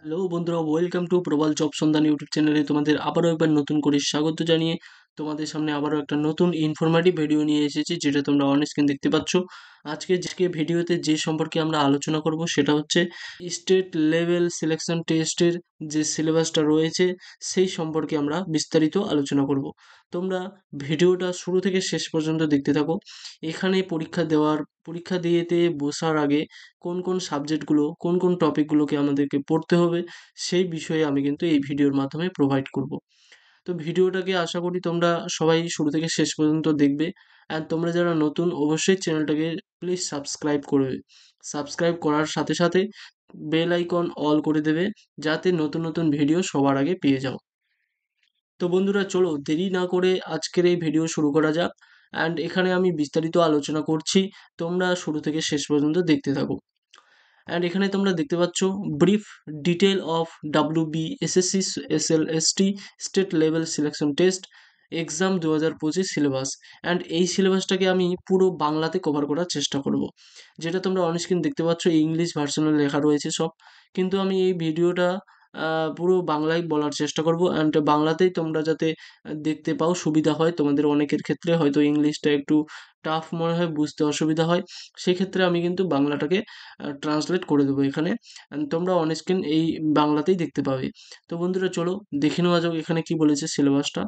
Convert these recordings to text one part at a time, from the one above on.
Hello বন্ধুরা, welcome to Prabal job সন্ধান YouTube চ্যানেলে তোমাদের আবারও একবার নতুন করে স্বাগত জানিয়ে তোমাদের সামনে আবারও একটা নতুন ইনফরমেটিভ ভিডিও নিয়ে এসেছি, যেটা তোমরা অন স্ক্রিন দেখতে পাচ্ছ। আজকে ভিডিওতে যে সম্পর্কে আমরা আলোচনা করব সেটা হচ্ছে স্টেট লেভেল সিলেকশন টেস্টের যে সিলেবাসটা রয়েছে সেই সম্পর্কে আমরা বিস্তারিত আলোচনা করব। তোমরা ভিডিওটা শুরু থেকে শেষ পর্যন্ত দেখতে থাকো। এখানে পরীক্ষা দিয়েতে বসার আগে কোন কোন সাবজেক্টগুলো, কোন কোন টপিকগুলোকে আমাদেরকে পড়তে হবে সেই বিষয়ে আমি কিন্তু এই ভিডিওর মাধ্যমে প্রোভাইড করব। তো ভিডিওটাকে আশা করি তোমরা সবাই শুরু থেকে শেষ পর্যন্ত দেখবে। অ্যান্ড তোমরা যারা নতুন, অবশ্যই চ্যানেলটাকে প্লিজ সাবস্ক্রাইব করবে। সাবস্ক্রাইব করার সাথে সাথে বেল আইকন অল করে দেবে, যাতে নতুন নতুন ভিডিও সবার আগে পেয়ে যাও। তো বন্ধুরা, চলো দেরি না করে আজকের এই ভিডিও শুরু করা যাক। অ্যান্ড এখানে আমি বিস্তারিত আলোচনা করছি, তোমরা শুরু থেকে শেষ পর্যন্ত দেখতে থাকো। অ্যান্ড এখানে তোমরা দেখতে পাচ্ছ brief detail of WBSSC SLST state level selection test exam 2025 syllabus. And এই সিলেবাসটাকে আমি পুরো বাংলাতে কভার করার চেষ্টা করব। যেটা তোমরা অনস্ক্রিন দেখতে পাচ্ছ, ইংলিশ ভার্সনে লেখা রয়েছে সব, কিন্তু আমি এই ভিডিওটা পুরো বাংলায় বলার চেষ্টা করব। অ্যান্ড বাংলাতেই তোমরা যাতে দেখতে পাও, সুবিধা হয় তোমাদের। অনেকের ক্ষেত্রে হয়তো ইংলিশটা একটু টাফ মনে হয়, বুঝতে অসুবিধা হয়, সেক্ষেত্রে আমি কিন্তু বাংলাটাকে ট্রান্সলেট করে দেবো এখানে। তোমরা অন স্ক্রিন এই বাংলাতেই দেখতে পাবে। তো বন্ধুরা, চলো দেখে নেওয়া যাক এখানে কি বলেছে সিলেবাসটা।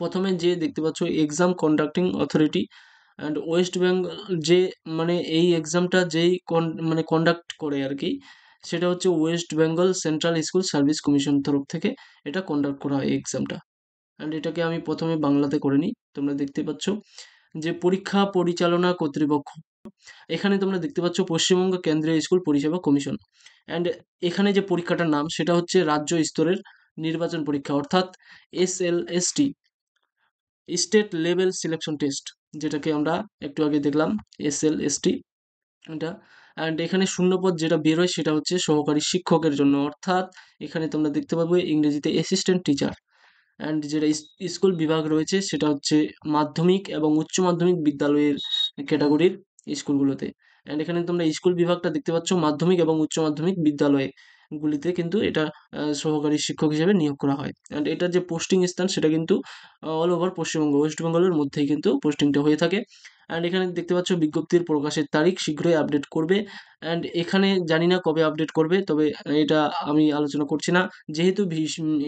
প্রথমে যে দেখতে পাচ্ছ exam conducting authority and West Bengal, যে মানে এই এক্সামটা যেই মানে কন্ডাক্ট করে আর কি, সেটা হচ্ছে West Bengal central school service commission তরফ থেকে এটা কন্ডাক্ট করা হয় এই এক্সামটা। অ্যান্ড এটাকে আমি প্রথমে বাংলাতে করে নিই। তোমরা দেখতে পাচ্ছ যে পরীক্ষা পরিচালনা কর্তৃপক্ষ, এখানে তোমরা দেখতে পাচ্ছ পশ্চিমবঙ্গ কেন্দ্রীয় স্কুল পরিষেবা কমিশন। অ্যান্ড এখানে যে পরীক্ষাটার নাম সেটা হচ্ছে রাজ্য স্তরের নির্বাচন পরীক্ষা, অর্থাৎ SLST state level selection test, যেটাকে আমরা একটু আগে দেখলাম SLST এটা। অ্যান্ড এখানে শূন্যপদ যেটা বেরোয় সেটা হচ্ছে সহকারী শিক্ষকের জন্য, অর্থাৎ এখানে তোমরা দেখতে পাবে ইংরেজিতে অ্যাসিস্ট্যান্ট টিচার। অ্যান্ড যেটা স্কুল বিভাগ রয়েছে সেটা হচ্ছে মাধ্যমিক এবং উচ্চ মাধ্যমিক বিদ্যালয়ের ক্যাটাগরির স্কুলগুলোতে। অ্যান্ড এখানে তোমরা স্কুল বিভাগটা দেখতে পাচ্ছ, মাধ্যমিক এবং উচ্চ মাধ্যমিক বিদ্যালয়ে গুলিতে কিন্তু এটা সহকারী শিক্ষক হিসেবে নিয়োগ করা হয়। অ্যান্ড এটার যে পোস্টিং স্থান সেটা কিন্তু অল ওভার পশ্চিমবঙ্গ, ওয়েস্ট বেঙ্গলের মধ্যেই কিন্তু পোস্টিংটা হয়ে থাকে। অ্যান্ড এখানে দেখতে পাচ্ছ বিজ্ঞপ্তির প্রকাশের তারিখ শীঘ্রই আপডেট করবে। অ্যান্ড এখানে জানি না কবে আপডেট করবে, তবে এটা আমি আলোচনা করছি না, যেহেতু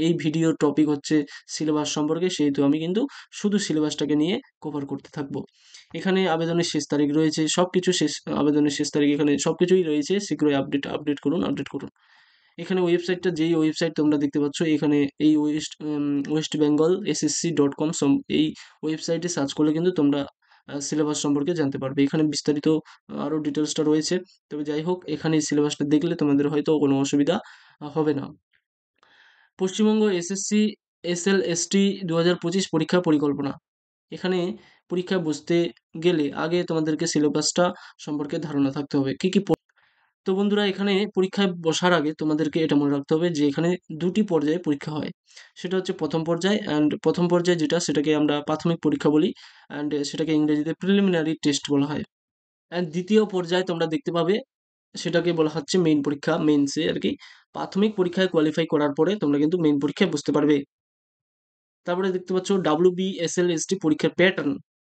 এই ভিডিওর টপিক হচ্ছে সিলেবাস সম্পর্কে, সেহেতু আমি কিন্তু শুধু সিলেবাসটাকে নিয়ে কভার করতে থাকবো। এখানে আবেদনের শেষ তারিখ রয়েছে, সব কিছু শেষ, আবেদনের শেষ তারিখ এখানে সব কিছুই রয়েছে, শীঘ্রই আপডেট করুন, আপডেট করুন। এখানে ওয়েবসাইটটা, যেই ওয়েবসাইট তোমরা দেখতে পাচ্ছ এখানে, এই ওয়েস্ট বেঙ্গল SSC.com, এই ওয়েবসাইটে সার্চ করলে কিন্তু তোমরা সিলেবাস সম্পর্কে জানতে পারবে। এখানে বিস্তারিত আরও ডিটেলসটা রয়েছে। তবে যাই হোক, এখানে এই সিলেবাসটা দেখলে তোমাদের হয়তো কোনো অসুবিধা হবে না। পশ্চিমবঙ্গ SSC SLST 2025 পরীক্ষা পরিকল্পনা। এখানে পরীক্ষায় বসতে গেলে আগে তোমাদেরকে সিলেবাসটা সম্পর্কে ধারণা থাকতে হবে, কি কি তো বন্ধুরা, এখানে পরীক্ষায় বসার আগে তোমাদেরকে এটা মনে রাখতে হবে যে এখানে দুটি পর্যায়ে পরীক্ষা হয়। সেটা হচ্ছে প্রথম পর্যায়, অ্যান্ড প্রথম পর্যায়ে যেটা সেটাকে আমরা প্রাথমিক পরীক্ষা বলি, অ্যান্ড সেটাকে ইংরেজিতে প্রিলিমিনারি টেস্ট বলা হয়। অ্যান্ড দ্বিতীয় পর্যায়ে তোমরা দেখতে পাবে সেটাকে বলা হচ্ছে মেইন পরীক্ষা, মেইনসে আর কি। প্রাথমিক পরীক্ষায় কোয়ালিফাই করার পরে তোমরা কিন্তু মেইন পরীক্ষায় বসতে পারবে। তারপরে দেখতে পাচ্ছ WBSLST পরীক্ষার প্যাটার্ন,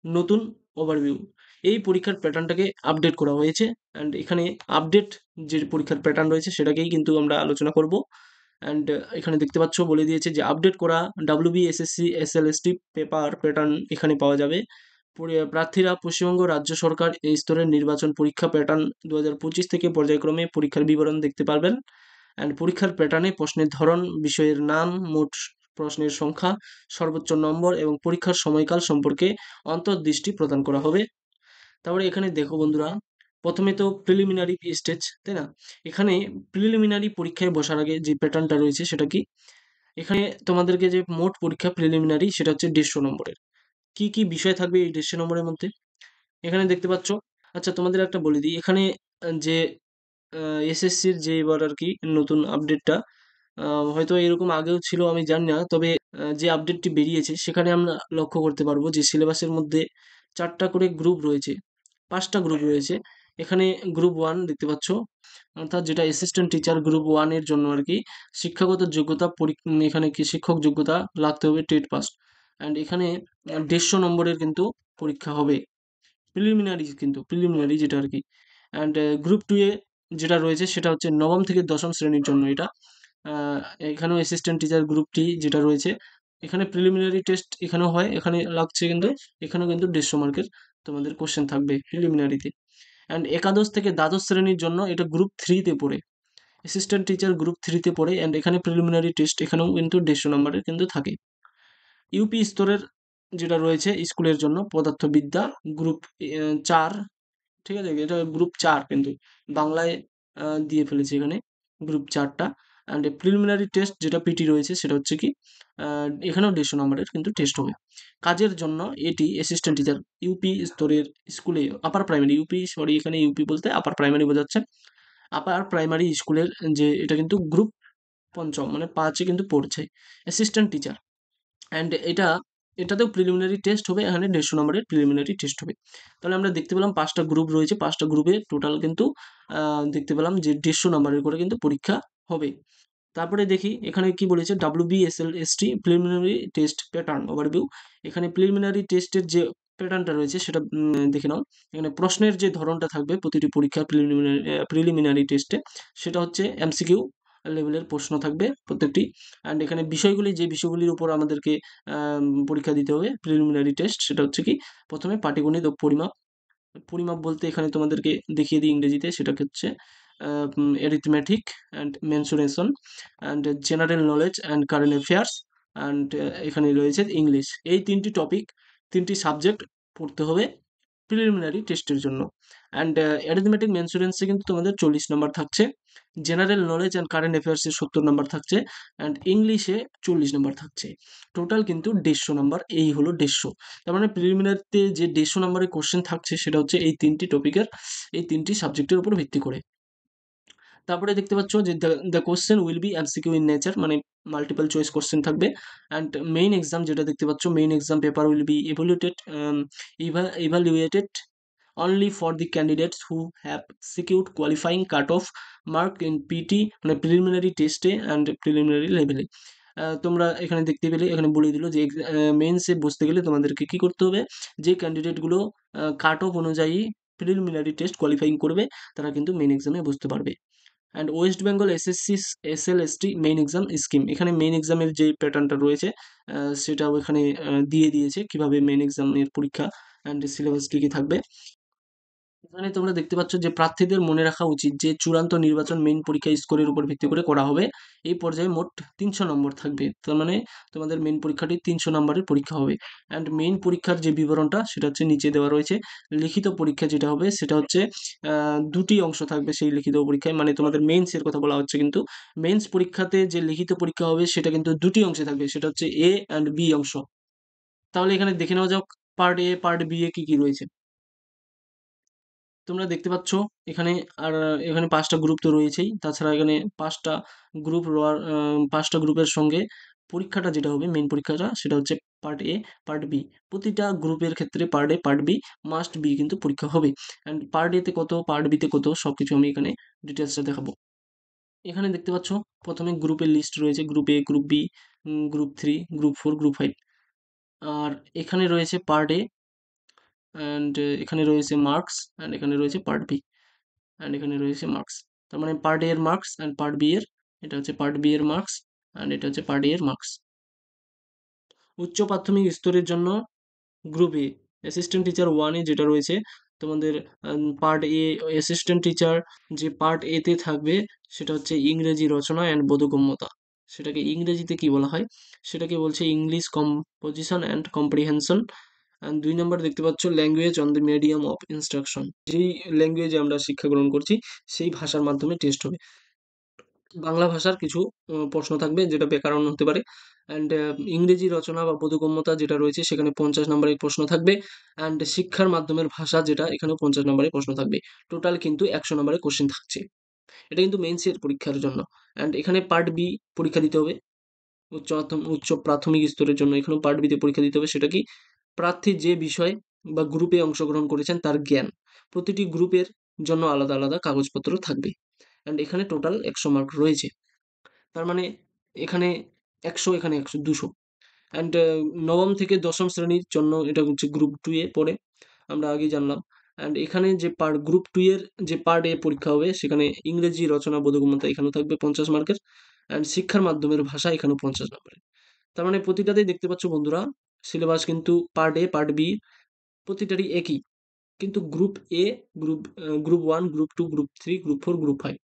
নতুন ওভারভিউ। এই পরীক্ষার প্যাটার্নটাকে আপডেট করা হয়েছে। অ্যান্ড এখানে আপডেট যে পরীক্ষার প্যাটার্ন রয়েছে সেটাকেই কিন্তু আমরা আলোচনা করব। অ্যান্ড এখানে দেখতে পাচ্ছ বলে দিয়েছে যে আপডেট করা WBSSC SLST পেপার প্যাটার্ন এখানে পাওয়া যাবে। প্রার্থীরা পশ্চিমবঙ্গ রাজ্য সরকার এই স্তরের নির্বাচন পরীক্ষা প্যাটার্ন 2025 থেকে পর্যায়ক্রমে পরীক্ষার বিবরণ দেখতে পারবেন। অ্যান্ড পরীক্ষার প্যাটার্নে প্রশ্নের ধরন, বিষয়ের নাম, মোট প্রশ্নের সংখ্যা, সর্বোচ্চ নম্বর এবং পরীক্ষার সময়কাল সম্পর্কে অন্তর্দৃষ্টি প্রদান করা হবে। তারপরে এখানে দেখো বন্ধুরা, প্রথমে তো প্রিলিমিনারি স্টেজ, তাই না? এখানে প্রিলিমিনারি পরীক্ষায় বসার আগে যে প্যাটার্নটা রয়েছে সেটা কি, এখানে তোমাদেরকে যে মোট পরীক্ষা প্রিলিমিনারি সেটা হচ্ছে 150 নম্বরের। কি কি বিষয় থাকবে এই 150 নম্বরের মধ্যে এখানে দেখতে পাচ্ছ। আচ্ছা, তোমাদের একটা বলে দিই, এখানে যে এসএসসির যে এবার আর কি নতুন আপডেটটা, হয়তো এরকম আগেও ছিল আমি জানি না, তবে যে আপডেটটি বেরিয়েছে সেখানে আমরা লক্ষ্য করতে পারবো যে সিলেবাসের মধ্যে 4টা করে গ্রুপ রয়েছে, 5টা গ্রুপ রয়েছে। এখানে গ্রুপ 1 দেখতে পাচ্ছ, অর্থাৎ যেটা অ্যাসিস্ট্যান্ট টিচার গ্রুপ 1 এর জন্য আর কি শিক্ষাগত যোগ্যতা এখানে কি শিক্ষক যোগ্যতা লাগতে হবে টেট পাস। অ্যান্ড এখানে 150 নম্বরের কিন্তু পরীক্ষা হবে, প্রিলিমিনারি কিন্তু প্রিলিমিনারি যেটা আর কি। অ্যান্ড গ্রুপ 2 এ যেটা রয়েছে সেটা হচ্ছে নবম থেকে দশম শ্রেণীর জন্য এটা। আহ, এখানেও অ্যাসিস্ট্যান্ট টিচার গ্রুপটি যেটা রয়েছে, এখানে প্রিলিমিনারি টেস্ট এখানেও হয়, এখানে লাগছে কিন্তু, এখানেও কিন্তু 150 মার্কের তোমাদের কোশ্চেন থাকবে প্রিলিমিনারিতে। অ্যান্ড একাদশ থেকে দ্বাদশ শ্রেণীর জন্য এটা গ্রুপ 3-তে পড়ে, অ্যাসিস্ট্যান্ট টিচার গ্রুপ 3-তে পড়ে। অ্যান্ড এখানে প্রিলিমিনারি টেস্ট এখানেও কিন্তু 150 নম্বরের কিন্তু থাকে। ইউপি স্তরের যেটা রয়েছে স্কুলের জন্য পদার্থবিদ্যা গ্রুপ 4, ঠিক আছে, এটা গ্রুপ 4 কিন্তু বাংলায় দিয়ে ফেলেছে এখানে গ্রুপ 4টা। অ্যান্ড প্রিলিমিনারি টেস্ট যেটা পিটি রয়েছে সেটা হচ্ছে কি এখানেও 150 নম্বরের কিন্তু টেস্ট হবে। কাজের জন্য এটি অ্যাসিস্ট্যান্ট টিচার ইউপি স্তরের স্কুলে, আপার প্রাইমারি ইউপি, সরি এখানে ইউপি বলতে আপার প্রাইমারি বোঝাচ্ছে, আপার প্রাইমারি স্কুলের যে এটা কিন্তু গ্রুপ পঞ্চম মানে 5-এ কিন্তু পড়ছে অ্যাসিস্ট্যান্ট টিচার। অ্যান্ড এটাতেও প্রিলিমিনারি টেস্ট হবে, এখানে 150 নম্বরের প্রিলিমিনারি টেস্ট হবে। তাহলে আমরা দেখতে পেলাম 5টা গ্রুপ রয়েছে, 5টা গ্রুপে টোটাল কিন্তু দেখতে পেলাম যে 150 নম্বরের করে কিন্তু পরীক্ষা হবে। তারপরে দেখি এখানে কি বলেছে, WBSLST preliminary test pattern overview. এখানে প্রিলিমিনারি টেস্টের যে প্যাটার্নটা রয়েছে সেটা দেখে নাও। এখানে প্রশ্নের যে ধরনটা থাকবে প্রতিটি পরীক্ষার প্রিলিমিনারি টেস্টে, সেটা হচ্ছে এমসিকিউ লেভেলের প্রশ্ন থাকবে প্রত্যেকটি। অ্যান্ড এখানে বিষয়গুলি, যে বিষয়গুলির উপর আমাদেরকে পরীক্ষা দিতে হবে প্রিলিমিনারি টেস্ট, সেটা হচ্ছে কি প্রথমে পাটিগণিত ও পরিমাপ। পরিমাপ বলতে এখানে তোমাদেরকে দেখিয়ে দিই ইংরেজিতে, সেটা হচ্ছে arithmetic and mensuration and general knowledge and current affairs and এখানে রয়েছে ইংলিশ। এই 3টি টপিক, 3টি সাবজেক্ট পড়তে হবে প্রিলিমিনারি টেস্টের জন্য। অ্যান্ড অ্যারিথমেটিক মেনসুরেন্সে কিন্তু তোমাদের 40 নাম্বার থাকছে, জেনারেল নলেজ অ্যান্ড কারেন্ট অ্যাফেয়ার্সে 70 নাম্বার থাকছে, অ্যান্ড ইংলিশে 40 নাম্বার থাকছে। টোটাল কিন্তু 150 নাম্বার, এই হলো 150। তার মানে প্রিলিমিনারিতে যে 150 নম্বরের কোশ্চেন থাকছে সেটা হচ্ছে এই 3টি টপিকের, এই 3টি সাবজেক্টের উপর ভিত্তি করে। তারপরে দেখতে পাচ্ছ যে the question will be MCQ in nature, মানে মাল্টিপল চয়েস কোশ্চেন থাকবে। অ্যান্ড মেইন এক্সাম যেটা দেখতে পাচ্ছ, main exam paper will be evaluated only for the candidates who have secured qualifying cutoff mark in PT মানে preliminary টেস্টে and preliminary লেভেলে। তোমরা এখানে দেখতে পেলে এখানে বলে দিল যে মেন্সে বসতে গেলে তোমাদেরকে কি করতে হবে, যে ক্যান্ডিডেটগুলো কাট অফ অনুযায়ী প্রিলিমিনারি টেস্ট কোয়ালিফাইং করবে তারা কিন্তু মেইন এক্সামে বসতে পারবে। And West Bengal SSC SLST main exam scheme, এখানে মেইন এক্সামের যে প্যাটার্নটা রয়েছে সেটাও এখানে দিয়ে দিয়েছে কিভাবে মেইন এক্সামের পরীক্ষা অ্যান্ড সিলেবাস কী কী থাকবে। এখানে তোমরা দেখতে পাচ্ছ যে প্রার্থীদের মনে রাখা উচিত যে চূড়ান্ত নির্বাচন মেইন পরীক্ষা স্কোরের উপর ভিত্তি করে করা হবে। এই পর্যায়ে মোট 300 নম্বর থাকবে, তার মানে তোমাদের মেইন পরীক্ষাটি 300 নম্বরের পরীক্ষা হবে। অ্যান্ড মেইন পরীক্ষার যে বিবরণটা সেটা হচ্ছে নিচে দেওয়া রয়েছে। লিখিত পরীক্ষা যেটা হবে সেটা হচ্ছে দুটি অংশ থাকবে সেই লিখিত পরীক্ষায়, মানে তোমাদের মেইনসের কথা বলা হচ্ছে কিন্তু মেইনস পরীক্ষাতে যে লিখিত পরীক্ষা হবে সেটা কিন্তু দুটি অংশে থাকবে, সেটা হচ্ছে A অ্যান্ড B অংশ। তাহলে এখানে দেখে নেওয়া যাক পার্ট A পার্ট B এ কি কি রয়েছে। তোমরা দেখতে পাচ্ছ এখানে, আর এখানে 5টা গ্রুপ তো রয়েছেই, তাছাড়া এখানে 5টা গ্রুপ 5টা গ্রুপের সঙ্গে পরীক্ষাটা যেটা হবে মেইন পরীক্ষাটা সেটা হচ্ছে পার্ট এ পার্ট বি। প্রতিটা গ্রুপের ক্ষেত্রে part A part B must be কিন্তু পরীক্ষা হবে। অ্যান্ড পার্ট এতে কত পার্ট বিতে কত সব কিছু আমি এখানে ডিটেলসটা দেখাবো। এখানে দেখতে পাচ্ছ প্রথমে গ্রুপের লিস্ট রয়েছে, group A, group B, group 3, group 4, group 5। আর এখানে রয়েছে পার্ট এ অ্যান্ড এখানে রয়েছে মার্কস, অ্যান্ড এখানে রয়েছে পার্ট বি, অ্যান্ড এখানে রয়েছে মার্কস। তার মানে পার্ট এ এর মার্কস অ্যান্ড পার্ট বি এর, এটা হচ্ছে পার্ট বি এর মার্কস অ্যান্ড এটা হচ্ছে পার্ট এ এর মার্কস। উচ্চ প্রাথমিক স্তরের জন্য গ্রুপ এ অ্যাসিস্ট্যান্ট টিচার 1-এ যেটা রয়েছে তোমাদের পার্ট এ অ্যাসিস্ট্যান্ট টিচার, যে পার্ট এ তে থাকবে সেটা হচ্ছে ইংরেজি রচনা অ্যান্ড বোধগম্যতা। সেটাকে ইংরেজিতে কি বলা হয়, সেটাকে বলছে English composition and comprehension. And 2 নম্বর দেখতে পাচ্ছ language on the medium of instruction, যেই ল্যাঙ্গুয়েজে আমরা শিক্ষা গ্রহণ করছি সেই ভাষার মাধ্যমে টেস্ট হবে। বাংলা ভাষার কিছু প্রশ্ন থাকবে যেটা ব্যাকরণ হতে পারে। অ্যান্ড ইংরেজি রচনা বা বোধগম্যতা যেটা রয়েছে সেখানে 50 নম্বরের প্রশ্ন থাকবে। অ্যান্ড শিক্ষার মাধ্যমের ভাষা যেটা এখানেও 50 নম্বরের প্রশ্ন থাকবে। টোটাল কিন্তু 100 নম্বরের কোশ্চেন থাকছে। এটা কিন্তু মেইনসের পরীক্ষার জন্য। অ্যান্ড এখানে পার্ট বি পরীক্ষা দিতে হবে উচ্চ প্রাথমিক স্তরের জন্য, এখানেও পার্ট বিতে পরীক্ষা দিতে হবে। সেটা কি, প্রার্থী যে বিষয় বা গ্রুপে অংশগ্রহণ করেছেন তার জ্ঞান। প্রতিটি গ্রুপের জন্য আলাদা আলাদা কাগজপত্র থাকবে। অ্যান্ড এখানে টোটাল 100 মার্ক রয়েছে। তার মানে এখানে 100, এখানে 100, 200। অ্যান্ড নবম থেকে দশম শ্রেণীর জন্য এটা হচ্ছে গ্রুপ 2 এ পড়ে, আমরা আগেই জানলাম। অ্যান্ড এখানে যে গ্রুপ 2 এর যে পার্ট এ পরীক্ষা হবে, সেখানে ইংরেজি, রচনা, বোধগম্যতা এখানেও থাকবে 50 মার্কের। অ্যান্ড শিক্ষার মাধ্যমের ভাষা এখানেও 50 নম্বরের। তার মানে প্রতিটাতেই দেখতে পাচ্ছ বন্ধুরা, সিলেবাস কিন্তু পার্ট এ, পার্ট বি প্রতিটারই একই। কিন্তু group A, group 1, group 2, group 3, group 4, group 5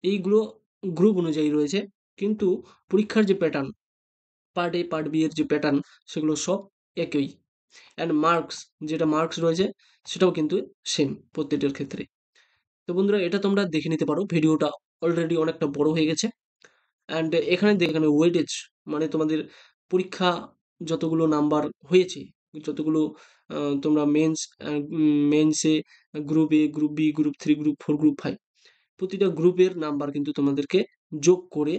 এইগুলো গ্রুপ অনুযায়ী রয়েছে। কিন্তু পরীক্ষার যে pattern, part A, part B এর যে প্যাটার্ন, সেগুলো সব একই। অ্যান্ড মার্কস, যেটা মার্কস রয়েছে সেটাও কিন্তু সেম প্রত্যেকটার ক্ষেত্রে। তো বন্ধুরা, এটা তোমরা দেখে নিতে পারো, ভিডিওটা অলরেডি অনেকটা বড় হয়ে গেছে। অ্যান্ড এখানে ওয়েটেজ, মানে তোমাদের পরীক্ষা যতগুলো নাম্বার হয়েছে, যতগুলো তোমরা মেন্সে, group A, group B, group 3, group 4, group 5 প্রতিটা গ্রুপের নাম্বার কিন্তু তোমাদেরকে যোগ করে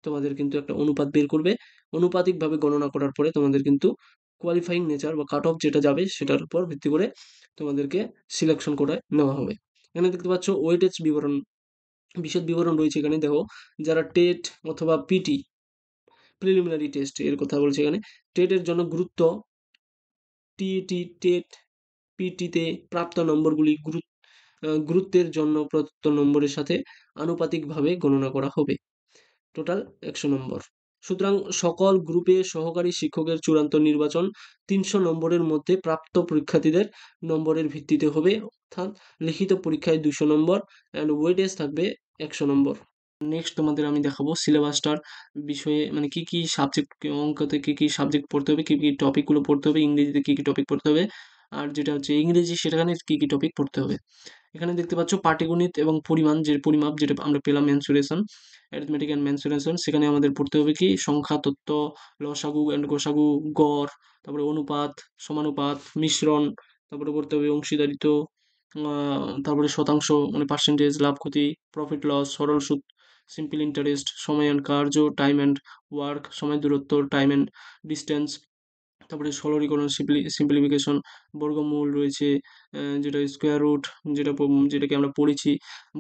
তোমাদের কিন্তু একটা অনুপাত বের করবে। অনুপাতিকভাবে গণনা করার পরে তোমাদের কিন্তু কোয়ালিফাইং নেচার বা কাট অফ যেটা যাবে সেটার উপর ভিত্তি করে তোমাদেরকে সিলেকশন করে নেওয়া হবে। এখানে দেখতে পাচ্ছ ওয়েটেজ বিবরণ, বিশদ বিবরণ রয়েছে এখানে। দেখো, যারা টেট অথবা পিটি, প্রিলিমিনারি টেস্ট এর কথা বলছে এখানে, টেটের জন্য গুরুত্ব, টিইটি, টেট, পিটিতে প্রাপ্ত নম্বরগুলি গুরুত্বের জন্য প্রদত্ত নম্বরের সাথে আনুপাতিকভাবে গণনা করা হবে। টোটাল 100 নম্বর। সুতরাং সকল গ্রুপে সহকারী শিক্ষকের চূড়ান্ত নির্বাচন 300 নম্বরের মধ্যে প্রাপ্ত পরীক্ষার্থীদের নম্বরের ভিত্তিতে হবে, অর্থাৎ লিখিত পরীক্ষায় 200 নম্বর অ্যান্ড ওয়েটেজ থাকবে 100 নম্বর। নেক্সট তোমাদের আমি দেখাবো সিলেবাসটার বিষয়ে, মানে কি কি সাবজেক্ট, অঙ্কতে কি কি সাবজেক্ট পড়তে হবে, কি কি টপিকগুলো পড়তে হবে, ইংরেজিতে কি কি টপিক পড়তে হবে, আর যেটা হচ্ছে ইংরেজি সেখানে কি কি টপিক পড়তে হবে। এখানে দেখতে পাচ্ছ পাটিগণিত এবং পরিমাণ, যে পরিমাপ যেটা আমরা পেলাম, মেনসুরেশন, অ্যারিথমেটিক অ্যান্ড মেনসুরেশন, সেখানে আমাদের পড়তে হবে কি সংখ্যা তত্ত্ব, লসাগু অ্যান্ড গোসাগু, গড়, তারপরে অনুপাত, সমানুপাত, মিশ্রণ, তারপরে পড়তে হবে অংশীদারিত্ব, তারপরে শতাংশ মানে পার্সেন্টেজ, লাভ ক্ষতি, প্রফিট লস, সরল সুদ, সিম্পল ইন্টারেস্ট, সময় অ্যান্ড কার্য, টাইম অ্যান্ড ওয়ার্ক, সময় দূরত্ব, টাইম অ্যান্ড ডিস্টেন্স, তারপরে সরলীকরণ, সিম্পলিফিকেশন, বর্গমূল রয়েছে, যেটা স্কোয়ার রুট, যেটাকে আমরা পড়েছি,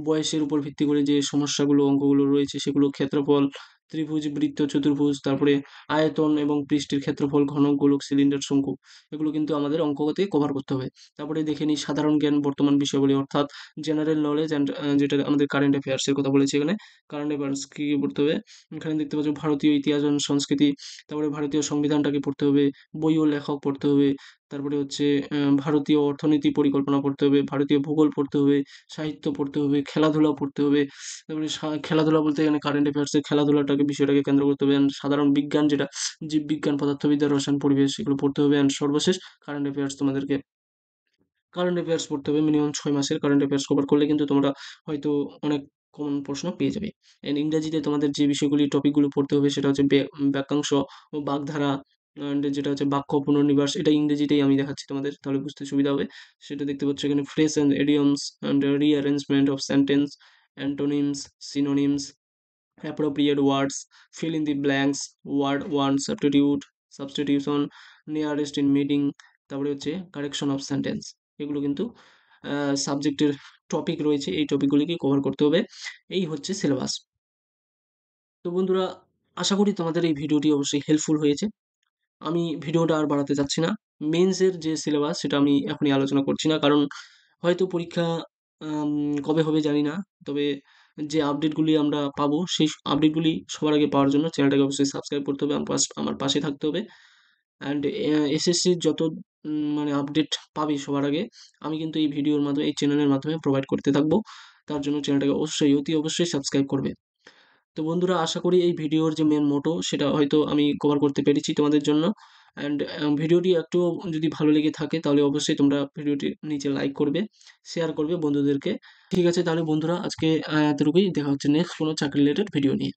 বয়সের উপর ভিত্তি করে যে সমস্যাগুলো, অঙ্কগুলো রয়েছে সেগুলো, ক্ষেত্রফল, ত্রিভুজ, বৃত্ত, চতুর্ভুজ, তারপরে আয়তন এবং পৃষ্ঠের ক্ষেত্রফল, ঘনক, গোলক, সিলিন্ডার, শঙ্কু, এগুলো কিন্তু আমাদের অঙ্কতে কভার করতে হবে। তারপরে দেখে নিই সাধারণ জ্ঞান, বর্তমান বিষয়াবলী, অর্থাৎ জেনারেল নলেজ অ্যান্ড যেটা আমাদের কারেন্ট অ্যাফেয়ার্সের কথা বলেছি এখানে। কারেন্ট অ্যাফেয়ার্স কী কী পড়তে হবে, এখানে দেখতে পাচ্ছ ভারতীয় ইতিহাস এবং সংস্কৃতি, তারপরে ভারতীয় সংবিধানটাকে পড়তে হবে, বই ও লেখক পড়তে হবে, তারপরে হচ্ছে ভারতীয় অর্থনীতি পরিকল্পনা পড়তে হবে, ভারতীয় ভূগোল পড়তে হবে, সাহিত্য পড়তে হবে, খেলাধুলা পড়তে হবে। তারপরে খেলাধুলা বলতে এখানে কারেন্ট অ্যাফেয়ার্সে খেলাধুলাটাকে, বিষয়টাকে কেন্দ্র করতে হবে। অ্যান্ড সাধারণ বিজ্ঞান, যেটা জীববিজ্ঞান, পদার্থবিদ্যা, রসায়ন, পরিবেশ, এগুলো পড়তে হবে। অ্যান্ড সর্বশেষ কারেন্ট অ্যাফেয়ার্স, তোমাদেরকে কারেন্ট অ্যাফেয়ার্স পড়তে হবে। মিনিমাম 6 মাসের কারেন্ট অ্যাফেয়ার্স কভার করলে কিন্তু তোমরা হয়তো অনেক কমন প্রশ্ন পেয়ে যাবে। এন্ড ইংরেজিতে তোমাদের যে বিষয়গুলি, টপিকগুলো পড়তে হবে সেটা হচ্ছে বাক্যাংশ ও বাগধারা, অ্যান্ড যেটা হচ্ছে বাক্য পুনর্নিবাস, এটা ইংরেজিতেই আমি দেখাচ্ছি তোমাদের, তাহলে বুঝতে সুবিধা হবে। সেটা দেখতে পাচ্ছ এখানে, phrase and idioms and rearrangement of sentence, antonyms, synonyms, appropriate words, fill in the blanks, word one, substitution, nearest in meaning, তারপরে হচ্ছে কারেকশন অফ সেন্টেন্স। এগুলো কিন্তু সাবজেক্টের টপিক রয়েছে, এই টপিকগুলিকে কভার করতে হবে। এই হচ্ছে সিলেবাস। তো বন্ধুরা, আশা করি তোমাদের এই ভিডিওটি অবশ্যই হেল্পফুল হয়েছে। আমি ভিডিওটা আর বাড়াতে চাচ্ছি না। মেন্সের যে সিলেবাস সেটা আমি এখনই আলোচনা করছি না, কারণ হয়তো পরীক্ষা কবে হবে জানি না। তবে যে আপডেটগুলি আমরা পাবো, সেই আপডেটগুলি সবার আগে পাওয়ার জন্য চ্যানেলটাকে অবশ্যই সাবস্ক্রাইব করতে হবে, আমার পাশে থাকতে হবে। অ্যান্ড এসএসসির যত মানে আপডেট পাবে সবার আগে, আমি কিন্তু এই ভিডিওর মাধ্যমে, এই চ্যানেলের মাধ্যমে প্রোভাইড করতে থাকবো। তার জন্য চ্যানেলটাকে অতি অবশ্যই সাবস্ক্রাইব করবে। তো বন্ধুরা, আশা করি এই ভিডিওর যে মেন মোটো সেটা হয়তো আমি কভার করতে পেরেছি তোমাদের জন্য। অ্যান্ড ভিডিওটি একটু যদি ভালো লেগে থাকে তাহলে অবশ্যই তোমরা ভিডিওটি নিচে লাইক করবে, শেয়ার করবে বন্ধুদেরকে। ঠিক আছে, তাহলে বন্ধুরা, আজকে এতটুকুই। দেখা হচ্ছে নেক্সট কোনো চাকরি রিলেটেড ভিডিও নিয়ে।